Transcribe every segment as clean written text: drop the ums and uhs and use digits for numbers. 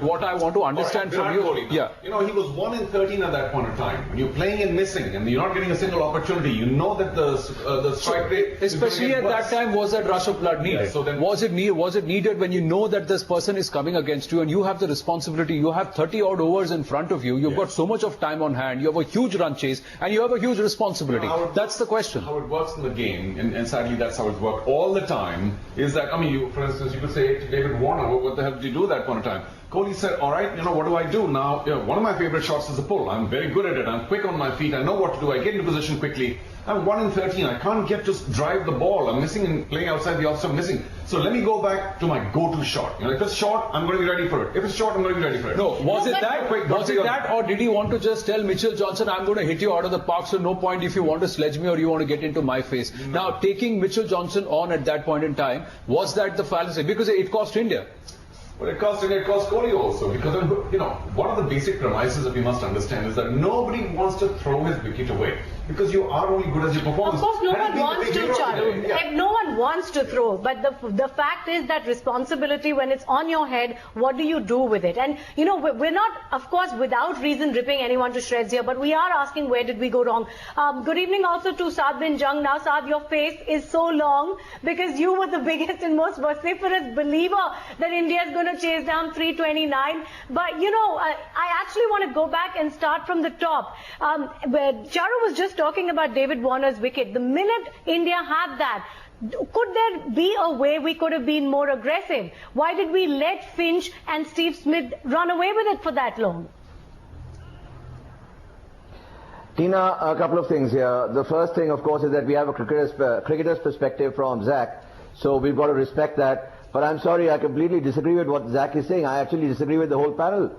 What I want to understand from you, You know, he was 1 in 13 at that point in time. When you're playing and missing, and you're not getting a single opportunity, you know that the strike rate, especially at that time, was that rush of blood needed? Yes, so then, was it needed when you know that this person is coming against you and you have the responsibility? You have 30 odd overs in front of you. You've got so much of time on hand. You have a huge run chase, and you have a huge responsibility. That's the question. How it works in the game, and sadly that's how it's worked all the time. Is that, I mean, for instance, you could say to David Warner, what the hell did you do at that point in time? Kohli said, all right, you know, what do I do now? You know, one of my favorite shots is the pull. I'm very good at it. I'm quick on my feet. I know what to do. I get into position quickly. I'm 1 in 13. I can't just drive the ball. I'm missing and playing outside the off stump, missing. So let me go back to my go-to shot. You know, if it's short, I'm going to be ready for it. If it's short, I'm going to be ready for it. No, was it that, or did he want to just tell Mitchell Johnson, I'm going to hit you out of the park, so no point if you want to sledge me or you want to get into my face? No. Now, taking Mitchell Johnson on at that point in time, was that the fallacy? Because it cost India. But it cost Kohli also, because, you know, one of the basic premises that we must understand is that nobody wants to throw his wicket away, because you are only good as you perform. Of course, no one wants to, Charu. Yeah. No one wants to throw, but the fact is that responsibility, when it's on your head, what do you do with it? And, you know, we're not, of course, without reason ripping anyone to shreds here, but we are asking where did we go wrong. Good evening also to Saad bin Jung. Now, Saad, your face is so long because you were the biggest and most vociferous believer that India is going to chase down 329. But, you know, I actually want to go back and start from the top. Charu was just talking about David Warner's wicket. The minute India had that, could there be a way we could have been more aggressive? Why did we let Finch and Steve Smith run away with it for that long? Tina, a couple of things here. The first thing, of course, is that we have a cricketer's perspective from Zach. So we've got to respect that. But I'm sorry, I completely disagree with what Zach is saying. I actually disagree with the whole panel.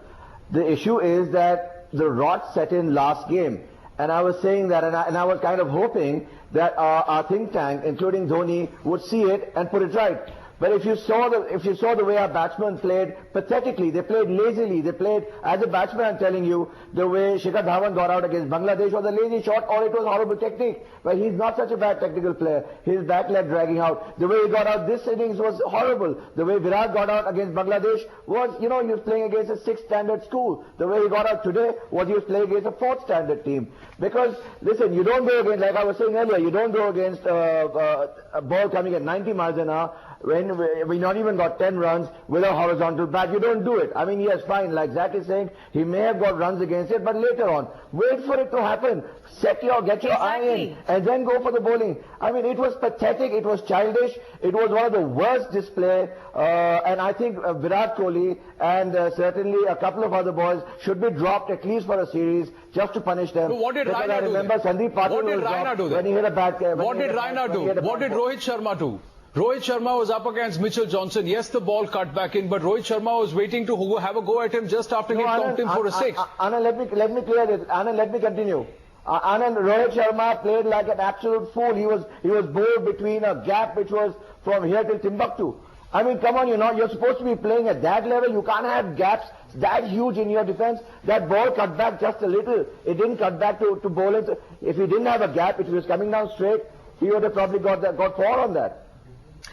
The issue is that the rot set in last game. And I was saying that, and I was kind of hoping that our think tank, including Dhoni, would see it and put it right. But if you saw the way our batsmen played pathetically, they played lazily, they played, as a batsman I'm telling you, the way Shikhar Dhawan got out against Bangladesh was a lazy shot or it was horrible technique. But he's not such a bad technical player. His back leg dragging out. The way he got out this innings was horrible. The way Virat got out against Bangladesh was, you know, he was playing against a 6th standard school. The way he got out today was he was playing against a 4th standard team. Because, listen, you don't go against, like I was saying earlier, you don't go against a ball coming at 90 miles an hour when we not even got 10 runs with a horizontal bat. You don't do it. I mean, yes, fine, like Zach is saying, he may have got runs against it, but later on, wait for it to happen. Get your eye in, and then go for the bowling. I mean, it was pathetic, it was childish, it was one of the worst display, and I think Virat Kohli and certainly a couple of other boys should be dropped at least for a series just to punish them. So what did Raina do? I remember Sandeep Patil was dropped when he hit a bad... What did Raina do? What did Rohit Sharma do? Rohit Sharma was up against Mitchell Johnson. Yes, the ball cut back in, but Rohit Sharma was waiting to have a go at him just after he thumped him for a 6. Anand, let me clear this. Anand, let me continue. Anand, Rohit Sharma played like an absolute fool. He was bowled between a gap which was from here till Timbuktu. I mean, come on, you know, you're supposed to be playing at that level. You can't have gaps that huge in your defense. That ball cut back just a little. It didn't cut back to bowling. If he didn't have a gap, if he was coming down straight, he would have probably got 4 on that.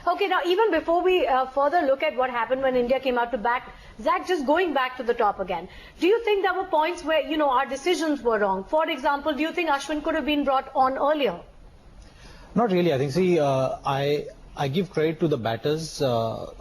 Okay, now even before we further look at what happened when India came out to bat, Zach, just going back to the top again, do you think there were points where, you know, our decisions were wrong? For example, do you think Ashwin could have been brought on earlier? Not really. I think, see, I give credit to the batters,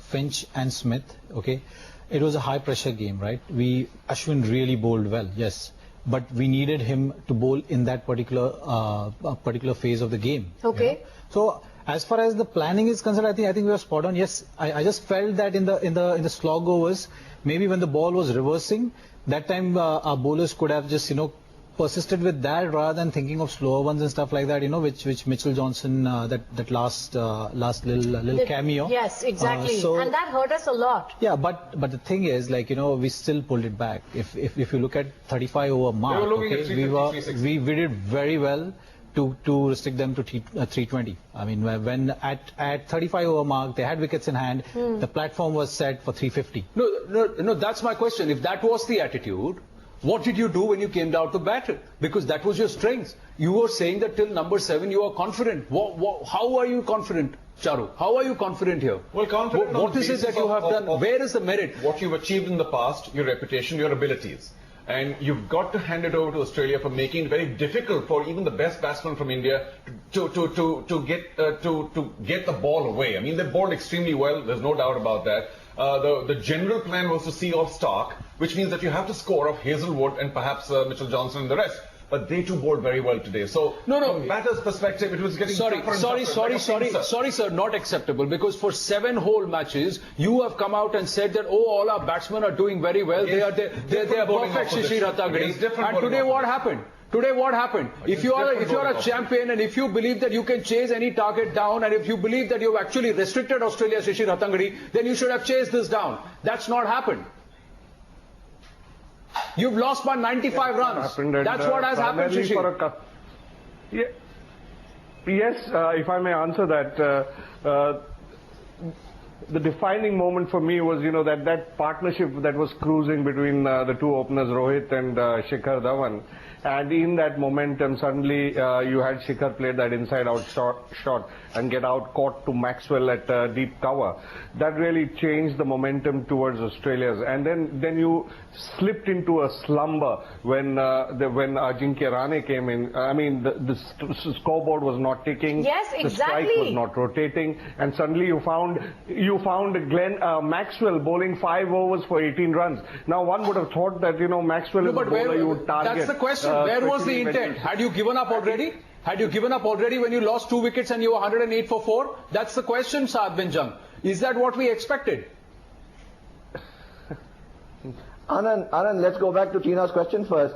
Finch and Smith, okay? It was a high pressure game, right? Ashwin really bowled well, yes. But we needed him to bowl in that particular phase of the game. Okay. You know? So, as far as the planning is concerned, I think we were spot on. Yes, I just felt that in the slog overs, maybe when the ball was reversing, that time our bowlers could have just, you know, persisted with that rather than thinking of slower ones and stuff like that, you know, which Mitchell Johnson, that last little cameo. Yes, exactly. And that hurt us a lot. Yeah, but the thing is, like, you know, we still pulled it back. If you look at 35 over mark, okay, we did very well to restrict them to 320. I mean, when at 35 over mark, they had wickets in hand, the platform was set for 350. No, that's my question. If that was the attitude, what did you do when you came down to bat? Because that was your strength. You were saying that till number 7 you are confident. How are you confident? Charu, how are you confident here? Well, confident on What the is it basis that you have done? of Where is the merit? what you've achieved in the past, your reputation, your abilities. And you've got to hand it over to Australia for making it very difficult for even the best batsmen from India to get the ball away. I mean, they bowled extremely well. There's no doubt about that. The general plan was to see off Stark, which means that you have to score off Hazelwood and perhaps Mitchell Johnson and the rest. But they too bowled very well today. So, from batter's perspective, it was getting tougher and tougher. Sorry, sir, not acceptable. Because for 7 whole matches, you have come out and said that, oh, all our batsmen are doing very well. They are perfect, Shishir Hatangadi. And today what happened? Today what happened? If you are a champion and if you believe that you can chase any target down and if you believe that you've actually restricted Australia, Shishir Hatangadi, then you should have chased this down. That's not happened. You've lost by 95 runs. That's what has happened, Shishir. Yes, if I may answer that, the defining moment for me was, that partnership that was cruising between the two openers, Rohit and Shikhar Dhawan. And in that momentum, suddenly you had Shikhar play that inside-out shot and get out caught to Maxwell at deep cover. That really changed the momentum towards Australia's. And then you slipped into a slumber when Ajinkya Rahane came in. I mean, the scoreboard was not ticking. Yes, exactly. The strike was not rotating, and suddenly you found Maxwell bowling 5 overs for 18 runs. Now one would have thought that Maxwell is a bowler you would target. That's the question. Where was the intent? Had you given up already? Had you given up already when you lost 2 wickets and you were 108 for 4? That's the question, Saad bin Jung. Is that what we expected? Anand, let's go back to Tina's question first.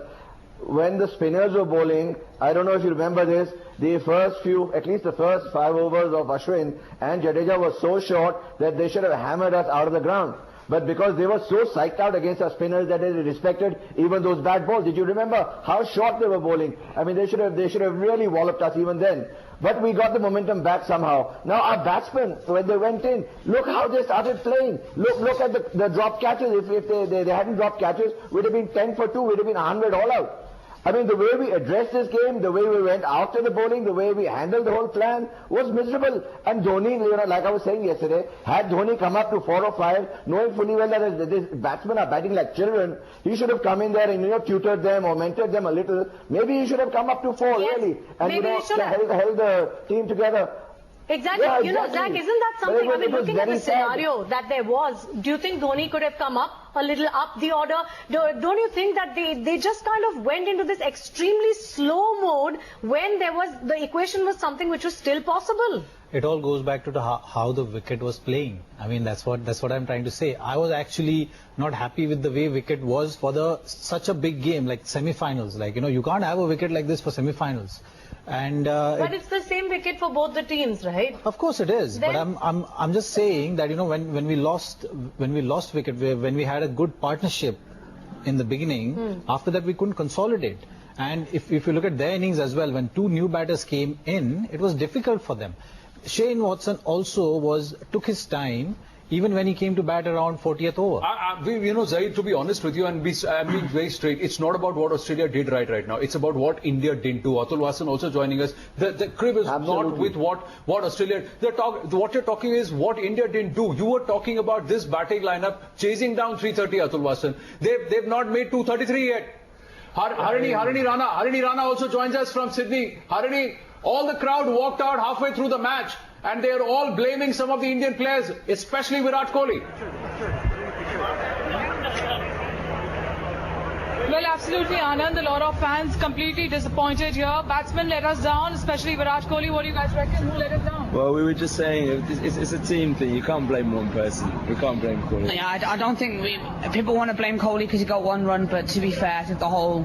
When the spinners were bowling, I don't know if you remember this, at least the first 5 overs of Ashwin and Jadeja were so short that they should have hammered us out of the ground. But because they were so psyched out against our spinners that they respected even those bad balls. Did you remember how short they were bowling? I mean, they should have really walloped us even then. But we got the momentum back somehow. Now our batsmen, when they went in, look how they started playing. Look at the drop catches. If they hadn't dropped catches, we'd have been 10 for 2, we'd have been 100 all out. I mean, the way we addressed this game, the way we went after the bowling, the way we handled the whole plan was miserable. And Dhoni, like I was saying yesterday, had Dhoni come up to 4 or 5, knowing fully well that these batsmen are batting like children, he should have come in there and, tutored them or mentored them a little. Maybe he should have come up to 4, yes, really. And, held the team together. Exactly. Yeah, exactly. Zach, isn't that something, looking at the scenario that there was, do you think Dhoni could have come up a little up the order? Don't you think that they just kind of went into this extremely slow mode when the equation was something which was still possible? It all goes back to how the wicket was playing. I mean, that's what I'm trying to say. I was actually not happy with the way wicket was for such a big game like semi-finals. Like, you can't have a wicket like this for semi-finals. And but it's the same wicket for both the teams, right? Of course it is. But I'm just saying that when we lost wicket, when we had a good partnership in the beginning, after that we couldn't consolidate. And if you look at their innings as well, when 2 new batters came in, it was difficult for them. Shane Watson also took his time, even when he came to bat around 40th over. Zaid, to be honest with you, and I'm being very straight, it's not about what Australia did right now. It's about what India didn't do. Atul Vasan also joining us. The crib is not with what Australia... What you're talking is what India didn't do. You were talking about this batting lineup chasing down 330, Atul Vasan. They've not made 233 yet. Harini Rana also joins us from Sydney. Harini, all the crowd walked out halfway through the match. And they are all blaming some of the Indian players, especially Virat Kohli. Well, absolutely, Anand. A lot of fans completely disappointed here. Batsmen let us down, especially Virat Kohli. What do you guys reckon? Who let us down? Well, we were just saying it's a team thing. You can't blame one person. We can't blame Kohli. Yeah, I don't think people want to blame Kohli because he got 1 run. But to be fair, I think the whole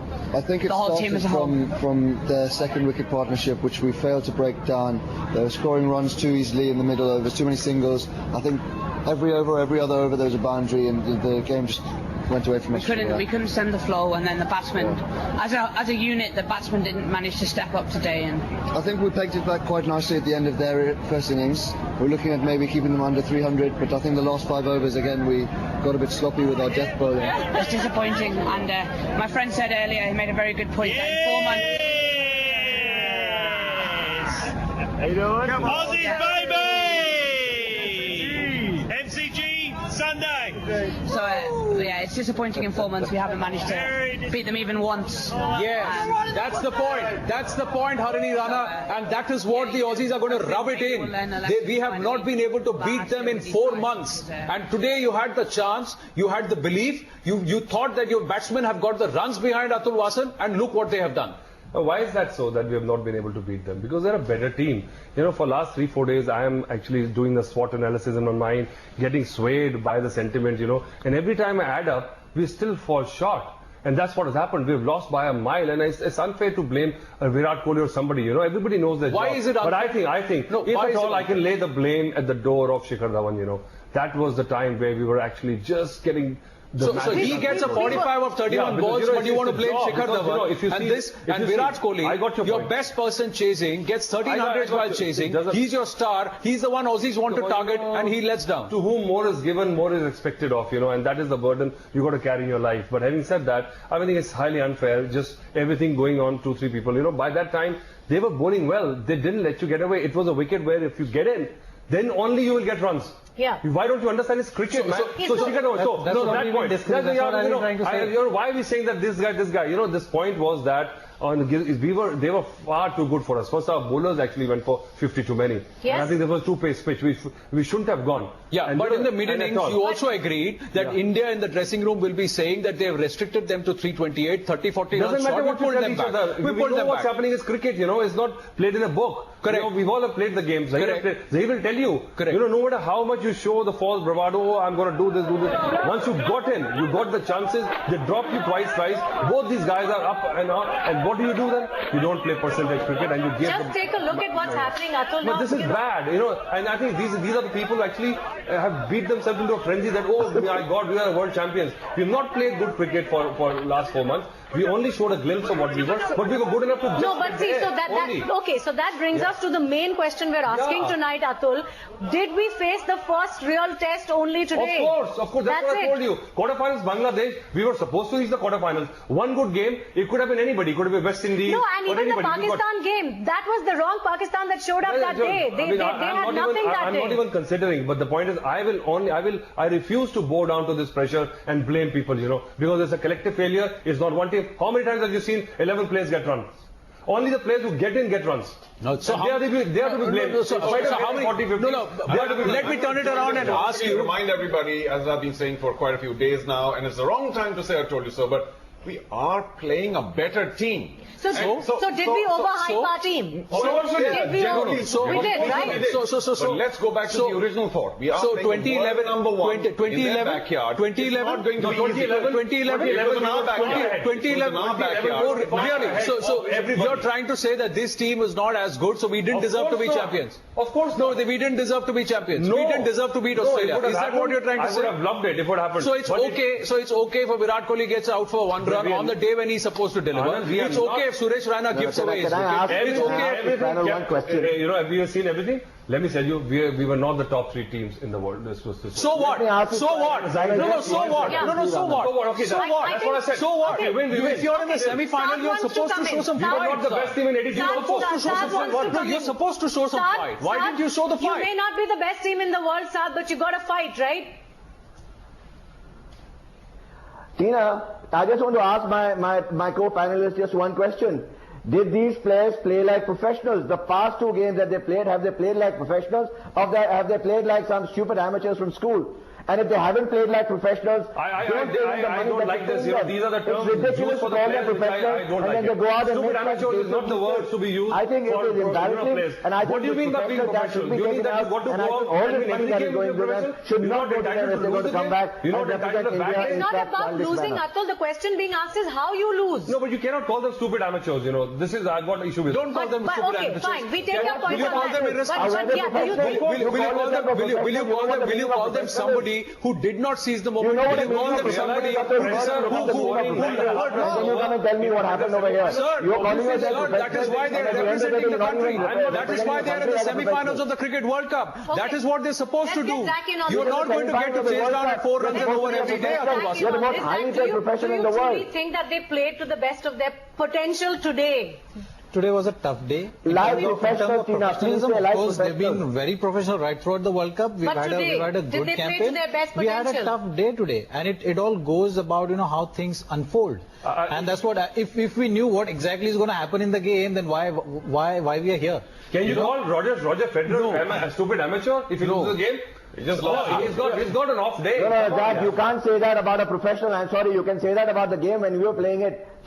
team as a whole. From the second wicket partnership, which we failed to break down. They were scoring runs too easily in the middle overs, too many singles. I think every other over there was a boundary, and the game just went away from us. We couldn't send the flow, and then the batsmen, as a unit, the batsmen didn't manage to step up today. And I think we pegged it back quite nicely at the end of their first innings. We're looking at maybe keeping them under 300, but I think the last 5 overs again we got a bit sloppy with our death bowling. It's disappointing, and my friend said earlier, he made a very good point. That Foreman. How you doing? Aussie baby! most disappointing in 4 months. We haven't managed to beat them even once. Yes, that's the point. That's the point, Harini Rana, and that is what the Aussies are going to rub it in. We have not been able to beat them in 4 months. And today you had the chance, you had the belief, you thought that your batsmen have got the runs behind Atul Vasan, and look what they have done. Why is that so that we have not been able to beat them? Because they're a better team. You know, for last 3-4 days, I am actually doing the SWOT analysis in my mind, getting swayed by the sentiment, you know, and every time I add up, we still fall short. And that's what has happened. We've lost by a mile, and it's unfair to blame Virat Kohli or somebody. You know, everybody knows their Why job. is it unfair? But I think, No, if why at is all, it I can lay the blame at the door of Shikhar Dhawan. You know, that was the time where we were actually just getting. So he gets a 45 of 31 balls, but you want to blame Shikhar Dhawan. And Virat Kohli, your best person chasing, gets 1300 while chasing. He's your star. He's the one Aussies want to target, and he lets down. To whom more is given, more is expected of, you know, and that is the burden you got to carry in your life. But having said that, I think it's highly unfair, just everything going on 2-3 people. You know, by that time, they were bowling well. They didn't let you get away. It was a wicket where if you get in, then only you will get runs. Yeah. Why don't you understand? It's cricket, man. Why are we saying that this guy? You know, this point was that they were far too good for us. First, our bowlers actually went for 50 too many. Yes. And I think there was 2-pace pitch. We shouldn't have gone. Yeah, and but in the mid-innings, you also agreed that India in the dressing room will be saying that they have restricted them to 328, 30, 40 runs. Doesn't matter what you tell each other. We know what's happening is cricket, you know, it's not played in a book. Correct. You know, we've all played the games. Correct. They will tell you. Correct. You know, no matter how much you show the false bravado, oh, I'm going to do this. Once you got in, you got the chances. They dropped you twice. Both these guys are up and up. And what do you do then? You don't play percentage cricket, and you give them. Just take a look at what's happening, Atul. But this is bad, you know. And I think these are the people who actually have beat themselves into a frenzy that, oh my God, we are world champions. We have not played good cricket for last 4 months. We only showed a glimpse of what we were, but we were good enough to just No, but see, so that brings us to the main question we're asking tonight, Atul. Did we face the first real test only today? Of course. That's what I told you. Quarterfinals, Bangladesh, we were supposed to reach the quarterfinals. One good game, it could have been anybody. It could have been West Indies. No, and even the Pakistan game, that was the wrong Pakistan that showed up that day. They had nothing that day. I'm not even considering, but the point is, I refuse to bow down to this pressure and blame people, you know, because it's a collective failure. It's not one team. How many times have you seen 11 players get runs? Only the players who get in get runs. No, so they are to be blamed. Let me turn it around and ask you. Remind everybody, as I've been saying for quite a few days now, and it's the wrong time to say I told you so, but we are playing a better team. So did we overhype our team? We did, right? So let's go back to the original thought. We are so playing 2011, number one 2011, in their backyard. 2011, 2011, really? So you're trying to say that this team is not as good, so we didn't deserve to be champions? Of course no, we didn't deserve to be champions. We didn't deserve to beat Australia. Is that what you're trying to say? I would have loved it if it happened. So it's okay. So it's okay for Virat Kohli gets out for one run on the day when he's supposed to deliver. It's okay if Suresh Raina gives away his wicket. It's okay. One question. You know, have you seen everything? Let me tell you, we were not the top 3 teams in the world. So what? So what? No, so what? No, so what? Okay, so what? That's what I said. So what? Okay, If you're in the semi-final, you're supposed to show some fight. You were not the best team in 80. You're supposed to show some fight. Why didn't you show the fight? You may not be the best team in the world, Saad, but you got to fight, right? Tina, I just want to ask my co-panelists just one question. Did these players play like professionals? The past 2 games that they played, have they played like professionals? Or have they played like some stupid amateurs from school? And if they haven't played like professionals, I don't like this. You know, these are the terms it's ridiculous used for to the call them players. professionals, I don't and like then they go out and Stupid make amateurs is not the word to be used. I think it is embarrassing. And I think what do you mean by being professional? Do you mean that you got to go out all the money that is going to them should not go to them if they're going to come back and represent India? It's not about losing, Atul. The question being asked is how you lose. No, but you cannot call them stupid amateurs. You know, this is I've got an issue with. Don't call them stupid amateurs. Fine, we take your point. Will you call them irresponsible? Will you call them somebody who did not seize the moment? Then you come and tell me what happened over here. You're calling yourself that is why they're representing the country. That is why they're in the semi-finals of the Cricket World Cup. That is what they're supposed to do. You're not going to get to chase down at 4 runs and over every day. You're the most highly paid profession in the world. Do you truly think that they played to the best of their potential today? today was a tough day. Live In terms professional, of Tina, professionalism, please say of live course, they've professional. been very professional right throughout the World Cup. We've But had today, a did good they play campaign. to their best We had a potential? tough day today, and it all goes about how things unfold. And that's what if we knew what exactly is going to happen in the game, then why we are here? Can you call Roger Federer a stupid amateur if he loses the game? He just lost. He's got an off day. No, Zach, you can't say that about a professional. I'm sorry, you can say that about the game when we were playing it